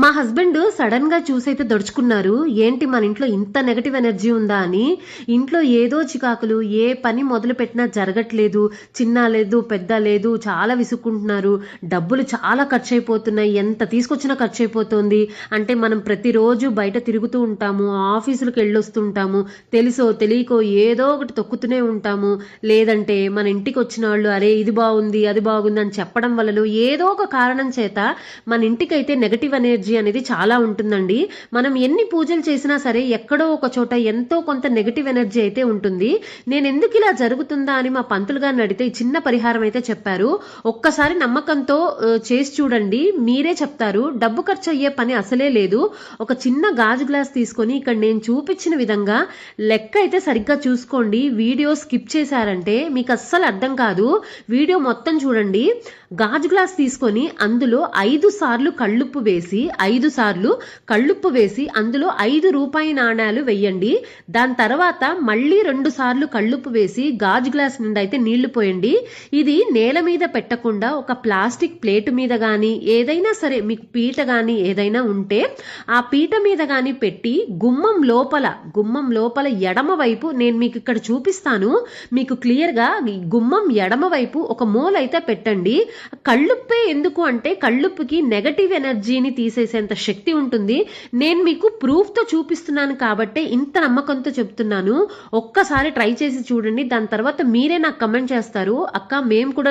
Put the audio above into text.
మా husband sudden గా చూసైతే దడుచుకున్నారు. ఏంటి మన ఇంట్లో ఇంత నెగటివ్ ఎనర్జీ ఉందా అని. ఇంట్లో ఏదో చికాకులు, ఏ పని మొదలు పెట్టినా జరగట్లేదు. చిన్న లేదు, పెద్ద లేదు, చాలా విసుక్కుంటున్నారు. డబ్బులు చాలా ఖర్చు అయిపోతున్నాయి. ఎంత తీసుకొచ్చినా ఖర్చు అయిపోతుంది. అంటే మనం ప్రతిరోజు బయట తిరుగుతూ ఉంటాము, ఆఫీసులకు వెళ్ళొస్తుంటాము. తెలుసో తెలియకో ఏదో ఒకటి తొక్కుతూనే ఉంటాము. లేదంటే మన ఇంటికి వచ్చిన వాళ్ళు అరే ఇది బాగుంది, అది బాగుంది అని చెప్పడం వల్ల ఏదో ఒక కారణం చేత మన ఇంటికైతే నెగటివ్ ఎనర్జీ అనేది చాలా ఉంటుందండి. మనం ఎన్ని పూజలు చేసినా సరే ఎక్కడో ఒక చోట ఎంతో కొంత నెగటివ్ ఎనర్జీ అయితే ఉంటుంది. నేను ఎందుకు ఇలా జరుగుతుందా అని మా పంతులు గారిని అడిగితే ఈ చిన్న పరిహారం అయితే చెప్పారు. ఒక్కసారి నమ్మకంతో చేసి చూడండి, మీరే చెప్తారు. డబ్బు ఖర్చు అయ్యే పని అసలే లేదు. ఒక చిన్న గాజు గ్లాస్ తీసుకొని ఇక్కడ నేను చూపించిన విధంగా లెక్క అయితే సరిగ్గా చూసుకోండి. వీడియో స్కిప్ చేశారంటే మీకు అస్సలు అర్థం కాదు. వీడియో మొత్తం చూడండి. గాజు గ్లాస్ తీసుకొని అందులో 5 సార్లు కళ్ళుప్పు వేసి 5 సార్లు కళ్ళుప్పు వేసి అందులో 5 రూపాయి నాణేలు వెయ్యండి. దాని తర్వాత మళ్ళీ 2 సార్లు కళ్ళుప్పు వేసి గాజు గ్లాస్ నిండా అయితే నీళ్లు పోయండి. ఇది నేల మీద పెట్టకుండా ఒక ప్లాస్టిక్ ప్లేట్ మీద కానీ ఏదైనా సరే మీకు పీట కానీ ఏదైనా ఉంటే ఆ పీట మీద కానీ పెట్టి గుమ్మం లోపల ఎడమ వైపు నేను మీకు ఇక్కడ చూపిస్తాను. మీకు క్లియర్గా గుమ్మం ఎడమ వైపు ఒక మూల అయితే పెట్టండి. కళ్ళుప్పే ఎందుకు అంటే కళ్ళుప్పుకి నెగటివ్ ఎనర్జీని తీసేసేంత శక్తి ఉంటుంది. నేను మీకు ప్రూఫ్ తో చూపిస్తున్నాను కాబట్టి ఇంత నమ్మకంతో చెప్తున్నాను. ఒక్కసారి ట్రై చేసి చూడండి. దాని తర్వాత మీరే నాకు కమెంట్ చేస్తారు, అక్క మేము కూడా